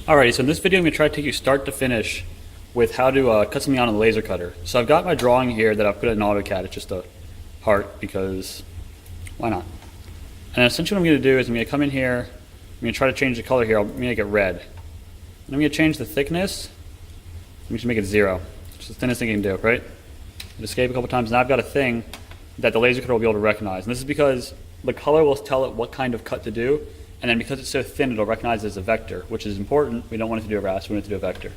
Alrighty, so in this video I'm going to try to take you start to finish with how to cut something out on the laser cutter. So I've got my drawing here that I've put in AutoCAD. It's just a heart because why not? And essentially what I'm going to do is I'm going to come in here, I'm going to try to change the color here. I'm going to make it red. And I'm going to change the thickness. I'm going to make it 0. It's the thinnest thing you can do, right? Hit escape a couple times. Now I've got a thing that the laser cutter will be able to recognize. And this is because the color will tell it what kind of cut to do. And then because it's so thin, it'll recognize it as a vector, which is important. We don't want it to do a raster, we want it to do a vector.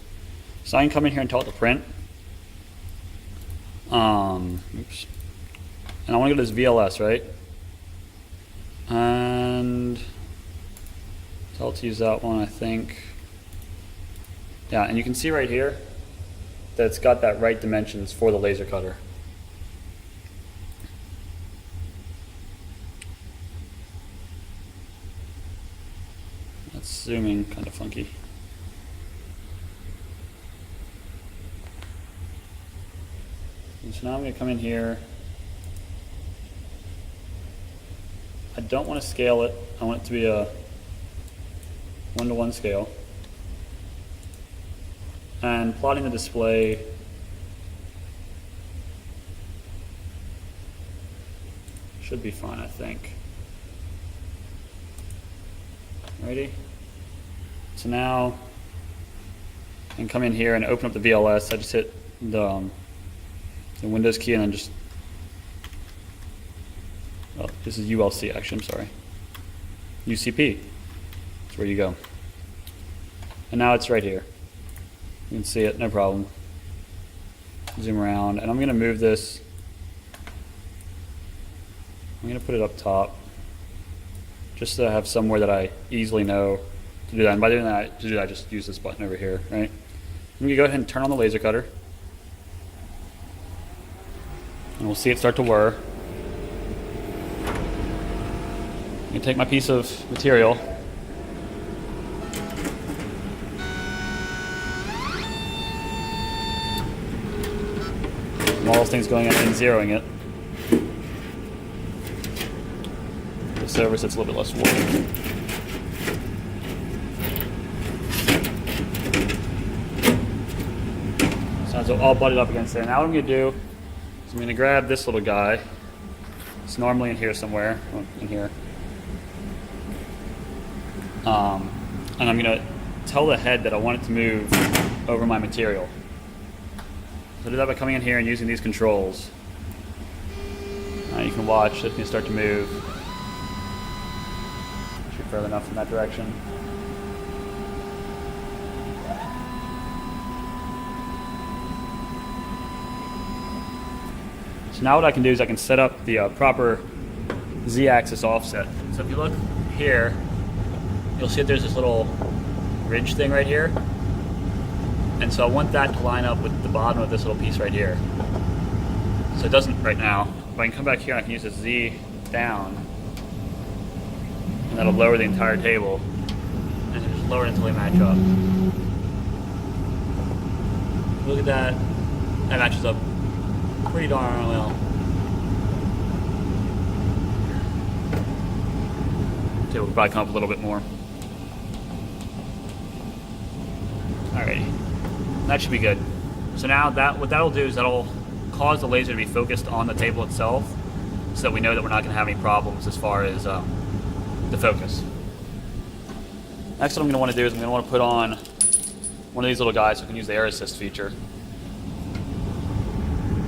So I can come in here and tell it to print. Oops. And I want to go to this VLS, right? And tell it to use that one, I think. Yeah, and you can see right here that it's got that right dimensions for the laser cutter. That's zooming kind of funky. And so now I'm going to come in here. I don't want to scale it. I want it to be a 1:1 scale. And plotting the display should be fine, I think. Ready? So now I can come in here and open up the VLS. I just hit the Windows key and then just, oh, this is ULC actually, I'm sorry. UCP, that's where you go. And now it's right here. You can see it, no problem. Zoom around, and I'm going to move this. I'm going to put it up top, just so I have somewhere that I easily know to do that. And by doing that, to do that, I just use this button over here, right? I'm going to go ahead and turn on the laser cutter. And we'll see it start to whir. I'm going to take my piece of material. All those things going in and zeroing it. This over so it's a little bit less warm. So it's all butted up against there. Now what I'm going to do is I'm going to grab this little guy. It's normally in here somewhere. Oh, in here. And I'm going to tell the head that I want it to move over my material. So I do that by coming in here and using these controls. You can watch it's going to start to move. Shoot further enough in that direction. So now what I can do is I can set up the proper Z-axis offset. So if you look here, you'll see that there's this little ridge thing right here. And so I want that to line up with the bottom of this little piece right here. So it doesn't right now. If I can come back here, I can use this Z down. And that'll lower the entire table. And just lower it until they match up. Look at that. That matches up pretty darn well. The table will probably come up a little bit more. Alrighty. That should be good. So now what that'll do is that'll cause the laser to be focused on the table itself so that we know that we're not going to have any problems as far as the focus. Next what I'm going to want to do is I'm going to want to put on one of these little guys so I can use the air assist feature.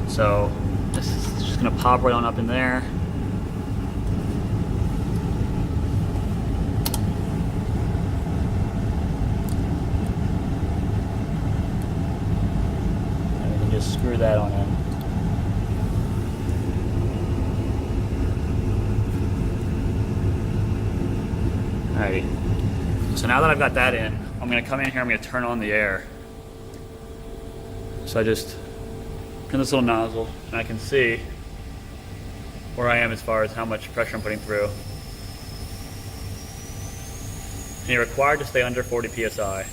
So this is just going to pop right on up in there. Screw that on in. Alrighty. So now that I've got that in, I'm going to come in here, I'm going to turn on the air. So I just turn this little nozzle and I can see where I am as far as how much pressure I'm putting through. And you're required to stay under 40 psi.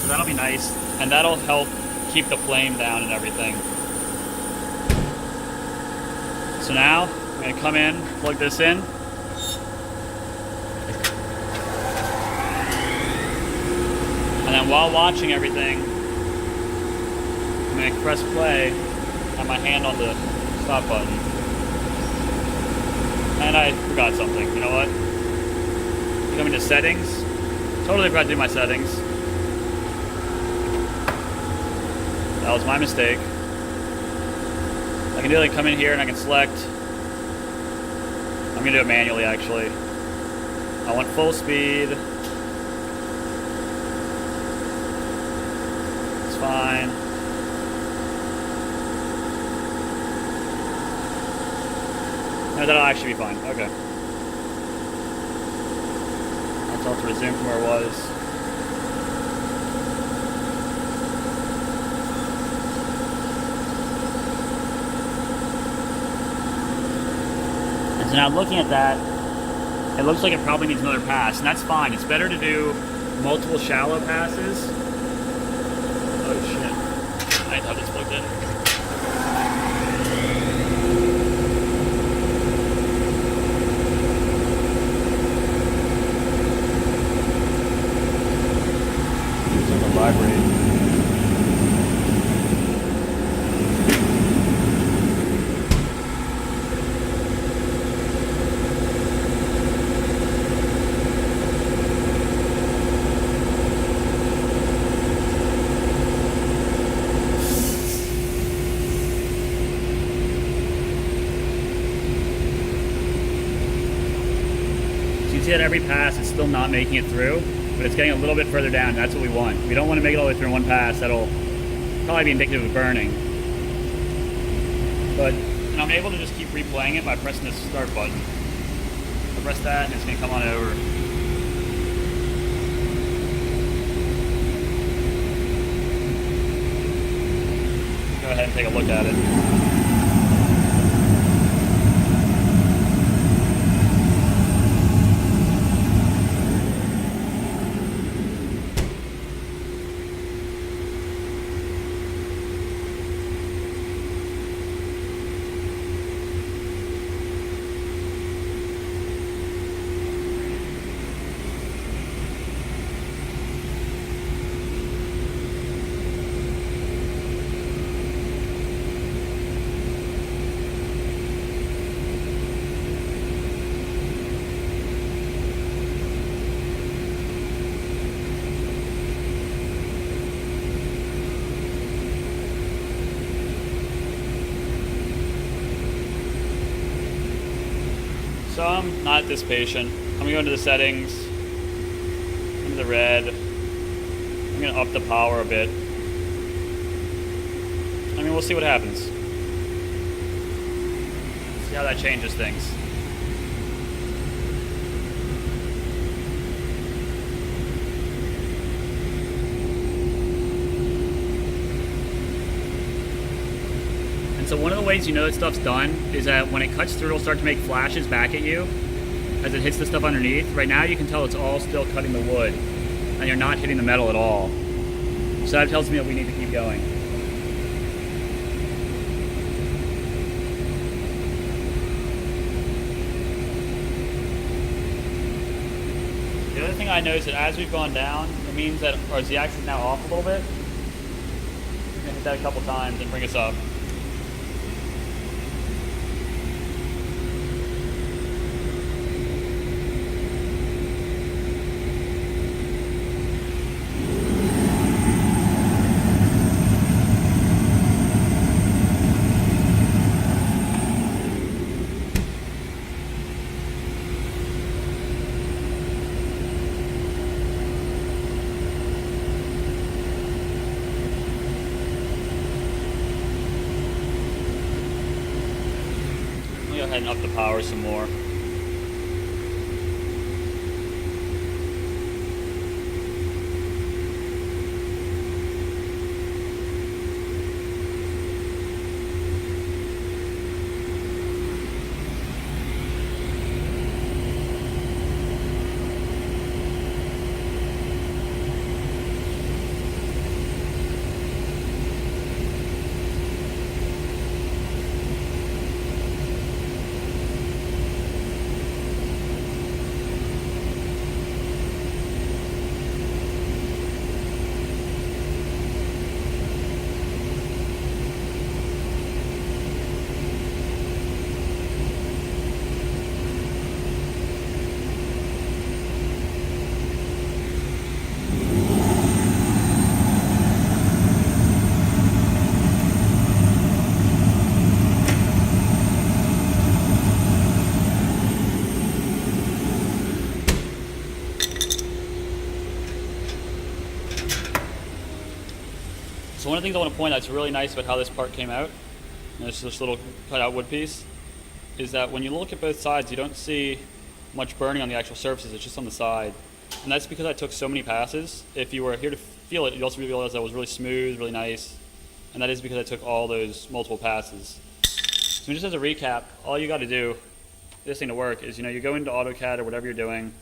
So that'll be nice, and that'll help keep the flame down and everything. So now I'm gonna come in, plug this in. And then while watching everything, I'm gonna press play, have my hand on the stop button. And I forgot something, you know what? Come into settings. Totally forgot to do my settings. That was my mistake. I can do like come in here and I can select. I'm gonna do it manually actually. I want full speed. It's fine. No, that'll actually be fine. Okay. That's all to resume from where it was. And so now looking at that, it looks like it probably needs another pass, and that's fine. It's better to do multiple shallow passes. Oh shit. I didn't have this plugged in. Vibrate. So you see at every pass it's still not making it through, but it's getting a little bit further down. That's what we want. We don't want to make it all the way through in one pass. That'll probably be indicative of burning. But and I'm able to just keep replaying it by pressing the start button. I press that and it's going to come on over. Go ahead and take a look at it. So I'm not this patient. I'm gonna go into the settings, into the red. I'm gonna up the power a bit. I mean, we'll see what happens. See how that changes things. So one of the ways you know that stuff's done is that when it cuts through, it'll start to make flashes back at you as it hits the stuff underneath. Right now you can tell it's all still cutting the wood and you're not hitting the metal at all. So that tells me that we need to keep going. The other thing I noticed that as we've gone down, it means that our Z-axis is now off a little bit. We're gonna hit that a couple times and bring us up. Go ahead and up the power some more. So one of the things I want to point out that's really nice about how this part came out, and this little cut out wood piece, is that when you look at both sides, you don't see much burning on the actual surfaces, it's just on the side. And that's because I took so many passes. If you were here to feel it, you'd also realize that it was really smooth, really nice. And that is because I took all those multiple passes. So just as a recap, all you got to do for this thing to work is, you go into AutoCAD or whatever you're doing,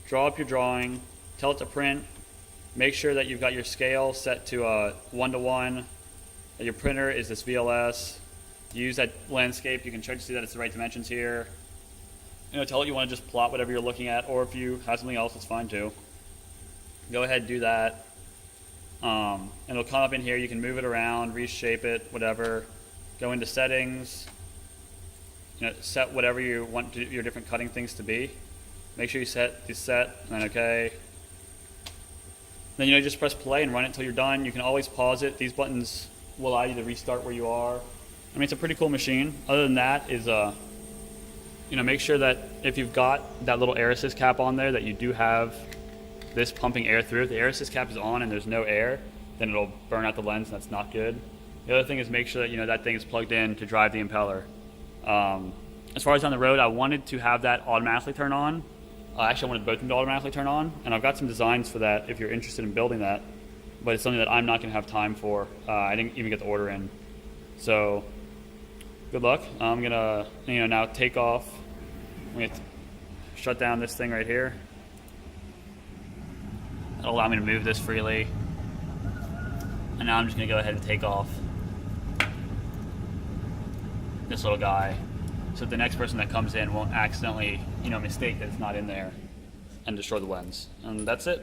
draw up your drawing, tell it to print, make sure that you've got your scale set to 1:1, that your printer is this VLS, use that landscape, you can check to see that it's the right dimensions here. Tell it you want to just plot whatever you're looking at, or if you have something else, it's fine too. Go ahead and do that. And it'll come up in here, you can move it around, reshape it, whatever. Go into settings, set whatever you want your different cutting things to be. Make sure you set, and then okay. Then just press play and run it until you're done. You can always pause it. These buttons will allow you to restart where you are. I mean, it's a pretty cool machine. Other than that is, make sure that if you've got that little air assist cap on there, that you do have this pumping air through. If the air assist cap is on and there's no air, then it'll burn out the lens, and that's not good. The other thing is make sure that that thing is plugged in to drive the impeller. As far as on the road, I wanted to have that automatically turn on. Actually, I wanted both of them to automatically turn on, and I've got some designs for that if you're interested in building that, but it's something that I'm not going to have time for. I didn't even get the order in. So good luck. I'm going to now take off. I'm going to shut down this thing right here. That'll allow me to move this freely. And now I'm just going to go ahead and take off this little guy, so the next person that comes in won't accidentally, mistake that it's not in there and destroy the lens. And that's it.